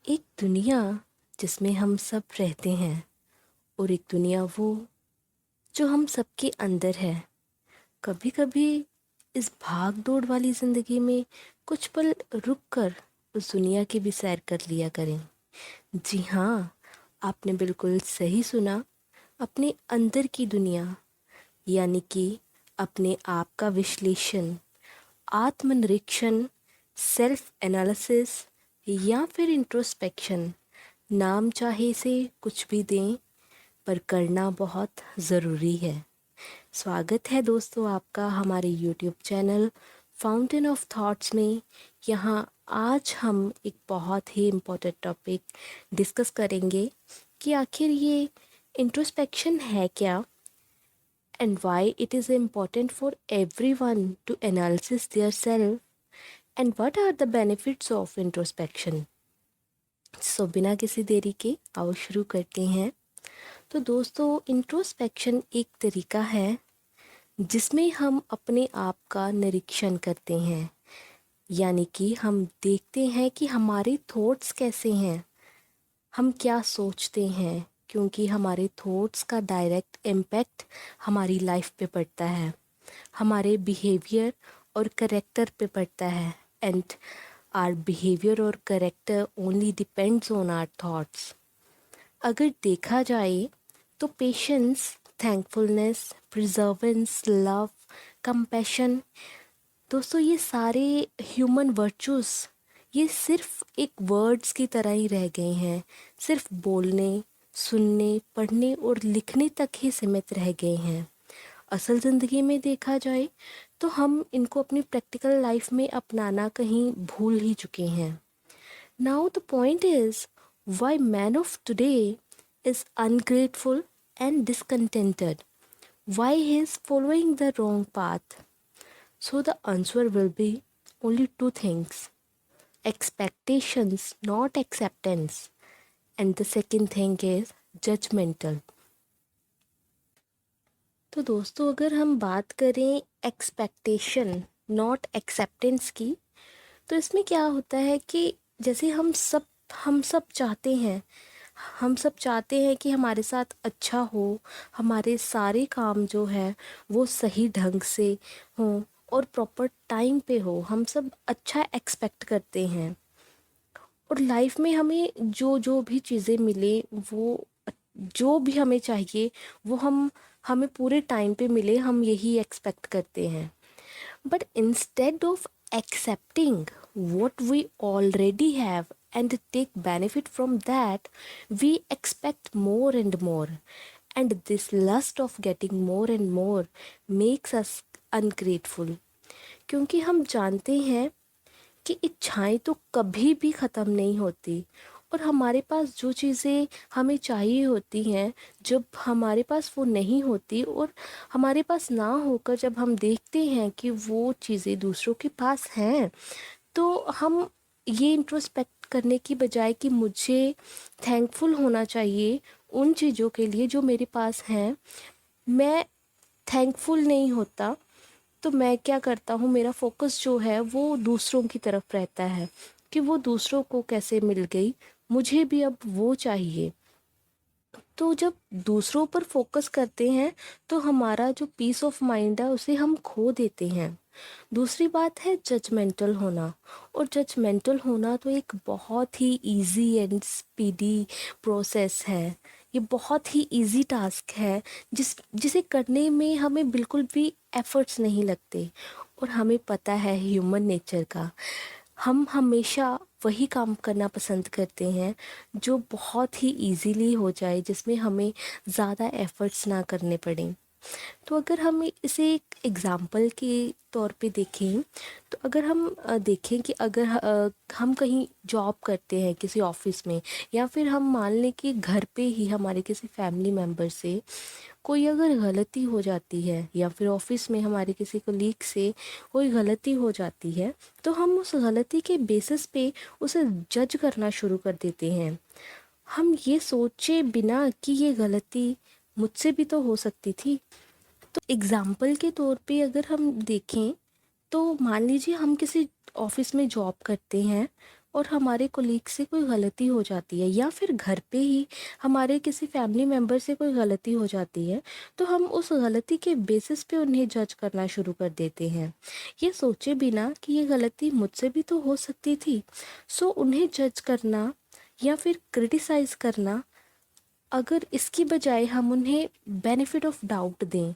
एक दुनिया जिसमें हम सब रहते हैं और एक दुनिया वो जो हम सबके अंदर है। कभी कभी इस भाग दौड़ वाली ज़िंदगी में कुछ पल रुक कर उस दुनिया की भी सैर कर लिया करें। जी हाँ, आपने बिल्कुल सही सुना। अपने अंदर की दुनिया, यानी कि अपने आप का विश्लेषण, आत्मनिरीक्षण, सेल्फ एनालिसिस या फिर इंट्रोस्पेक्शन, नाम चाहे से कुछ भी दें, पर करना बहुत ज़रूरी है। स्वागत है दोस्तों आपका हमारे YouTube channel fountain of thoughts में। यहाँ आज हम एक बहुत ही इम्पोर्टेंट टॉपिक डिस्कस करेंगे कि आखिर ये इंट्रोस्पेक्शन है क्या, and why it is important for everyone to analyze their self, and what are the benefits of introspection. सो बिना किसी देरी के आओ शुरू करते हैं। तो दोस्तों, इंट्रोस्पेक्शन एक तरीका है जिसमें हम अपने आप का निरीक्षण करते हैं, यानी कि हम देखते हैं कि हमारे थॉट्स कैसे हैं, हम क्या सोचते हैं, क्योंकि हमारे थॉट्स का डायरेक्ट इम्पैक्ट हमारी लाइफ पे पड़ता है, हमारे बिहेवियर और करेक्टर पे पड़ता है। एंड आर बिहेवियर और character only depends on our thoughts. अगर देखा जाए तो patience, thankfulness, perseverance, love, compassion, दोस्तों ये सारे ह्यूमन वर्चूज़ ये सिर्फ एक वर्ड्स की तरह ही रह गए हैं। सिर्फ बोलने, सुनने, पढ़ने और लिखने तक ही सीमित रह गए हैं। असल ज़िंदगी में देखा जाए तो हम इनको अपनी प्रैक्टिकल लाइफ में अपनाना कहीं भूल ही चुके हैं। Now the point is why man of today is ungrateful and discontented, why he is following the wrong path. So the answer will be only two things: expectations, not acceptance. And the second thing is judgmental. तो दोस्तों, अगर हम बात करें expectation not acceptance की, तो इसमें क्या होता है कि जैसे हम सब चाहते हैं, हम सब चाहते हैं कि हमारे साथ अच्छा हो, हमारे सारे काम जो है वो सही ढंग से हों और प्रॉपर टाइम पे हो। हम सब अच्छा एक्सपेक्ट करते हैं और लाइफ में हमें जो जो भी चीज़ें मिले, वो जो भी हमें चाहिए वो हमें पूरे टाइम पे मिले, हम यही एक्सपेक्ट करते हैं। But instead of accepting what we already have and take benefit from that, we expect more and more. And this lust of getting more and more makes us ungrateful. क्योंकि हम जानते हैं कि इच्छाएं तो कभी भी ख़त्म नहीं होती और हमारे पास जो चीज़ें हमें चाहिए होती हैं, जब हमारे पास वो नहीं होती और हमारे पास ना होकर जब हम देखते हैं कि वो चीज़ें दूसरों के पास हैं, तो हम ये इंट्रोस्पेक्ट करने की बजाय कि मुझे थैंकफुल होना चाहिए उन चीज़ों के लिए जो मेरे पास हैं, मैं थैंकफुल नहीं होता। तो मैं क्या करता हूँ, मेरा फोकस जो है वो दूसरों की तरफ रहता है कि वो दूसरों को कैसे मिल गई, मुझे भी अब वो चाहिए। तो जब दूसरों पर फोकस करते हैं तो हमारा जो पीस ऑफ माइंड है उसे हम खो देते हैं। दूसरी बात है जजमेंटल होना। और जजमेंटल होना तो एक बहुत ही इजी एंड स्पीडी प्रोसेस है। ये बहुत ही इजी टास्क है जिसे करने में हमें बिल्कुल भी एफर्ट्स नहीं लगते। और हमें पता है ह्यूमन नेचर का, हम हमेशा वही काम करना पसंद करते हैं जो बहुत ही इजीली हो जाए, जिसमें हमें ज़्यादा एफ़र्ट्स ना करने पड़ें। तो अगर हम इसे एक एग्ज़ाम्पल के तौर पे देखें, तो अगर हम देखें कि अगर हम कहीं जॉब करते हैं किसी ऑफ़िस में, या फिर हम मान लें कि घर पे ही हमारे किसी फैमिली मेम्बर से कोई अगर गलती हो जाती है, या फिर ऑफिस में हमारे किसी कलीग से कोई गलती हो जाती है, तो हम उस गलती के बेसिस पे उसे जज करना शुरू कर देते हैं। हम ये सोचे बिना कि ये गलती मुझसे भी तो हो सकती थी। तो एग्ज़ाम्पल के तौर पे अगर हम देखें, तो मान लीजिए हम किसी ऑफिस में जॉब करते हैं और हमारे कोलीग से कोई गलती हो जाती है, या फिर घर पे ही हमारे किसी फैमिली मेम्बर से कोई गलती हो जाती है, तो हम उस गलती के बेसिस पे उन्हें जज करना शुरू कर देते हैं, ये सोचे बिना कि ये गलती मुझसे भी तो हो सकती थी। सो उन्हें जज करना या फिर क्रिटिसाइज़ करना, अगर इसकी बजाय हम उन्हें बेनिफिट ऑफ डाउट दें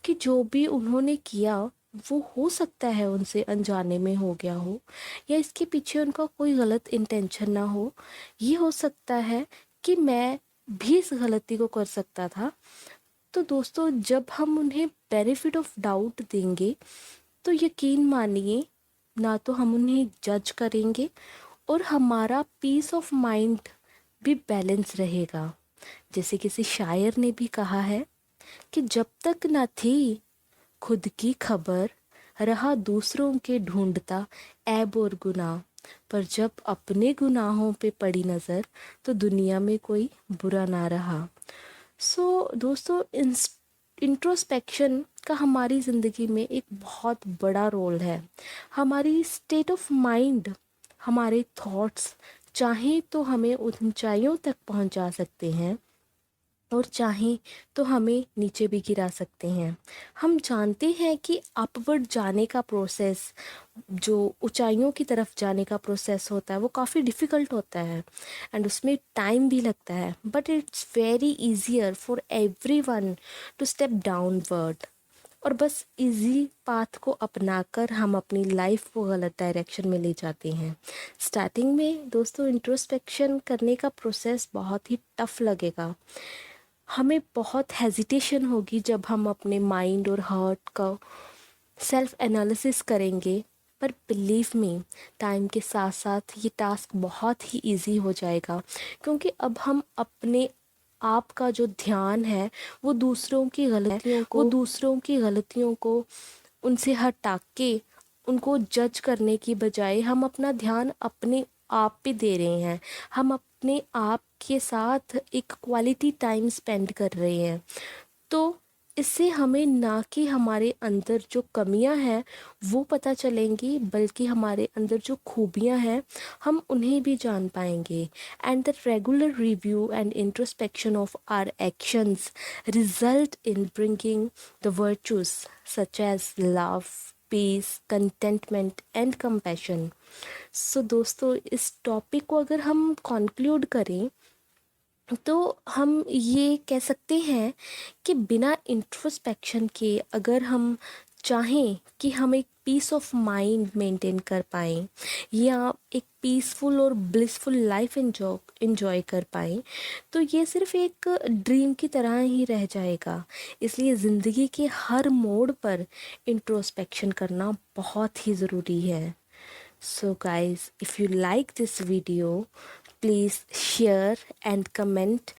कि जो भी उन्होंने किया वो हो सकता है उनसे अनजाने में हो गया हो, या इसके पीछे उनका कोई गलत इंटेंशन ना हो, ये हो सकता है कि मैं भी इस गलती को कर सकता था। तो दोस्तों, जब हम उन्हें बेनिफिट ऑफ डाउट देंगे तो यकीन मानिए, ना तो हम उन्हें जज करेंगे और हमारा पीस ऑफ माइंड भी बैलेंस रहेगा। जैसे किसी शायर ने भी कहा है कि जब तक न थी खुद की खबर, रहा दूसरों के ढूंढता ऐब और गुनाह, पर जब अपने गुनाहों पे पड़ी नज़र तो दुनिया में कोई बुरा ना रहा। सो दोस्तों, इंट्रोस्पेक्शन का हमारी ज़िंदगी में एक बहुत बड़ा रोल है। हमारी स्टेट ऑफ माइंड, हमारे थॉट्स चाहें तो हमें ऊंचाइयों तक पहुंचा सकते हैं और चाहें तो हमें नीचे भी गिरा सकते हैं। हम जानते हैं कि अपवर्ड जाने का प्रोसेस, जो ऊंचाइयों की तरफ जाने का प्रोसेस होता है, वो काफ़ी डिफ़िकल्ट होता है एंड उसमें टाइम भी लगता है, but it's very easier for everyone to step downward. और बस इजी पाथ को अपनाकर हम अपनी लाइफ को गलत डायरेक्शन में ले जाते हैं। स्टार्टिंग में दोस्तों इंट्रोस्पेक्शन करने का प्रोसेस बहुत ही टफ लगेगा, हमें बहुत हेजिटेशन होगी जब हम अपने माइंड और हार्ट का सेल्फ एनालिसिस करेंगे, पर बिलीव मी, टाइम के साथ साथ ये टास्क बहुत ही इजी हो जाएगा, क्योंकि अब हम अपने आप का जो ध्यान है वो दूसरों की गलतियों को उनसे हटा के उनको जज करने की बजाय हम अपना ध्यान अपने आप पे दे रहे हैं, हम अपने आप के साथ एक क्वालिटी टाइम स्पेंड कर रहे हैं। तो इससे हमें ना कि हमारे अंदर जो कमियां हैं वो पता चलेंगी, बल्कि हमारे अंदर जो खूबियां हैं हम उन्हें भी जान पाएंगे। And the regular review and introspection of our actions result in bringing the virtues such as love, peace, contentment and compassion. So दोस्तों, इस टॉपिक को अगर हम कंक्लूड करें तो हम ये कह सकते हैं कि बिना इंट्रोस्पेक्शन के अगर हम चाहें कि हम एक पीस ऑफ माइंड मेंटेन कर पाएँ या एक पीसफुल और ब्लिसफुल लाइफ एंजॉय कर पाएँ, तो ये सिर्फ एक ड्रीम की तरह ही रह जाएगा। इसलिए ज़िंदगी के हर मोड़ पर इंट्रोस्पेक्शन करना बहुत ही ज़रूरी है। So guys, if you like this video, please share and comment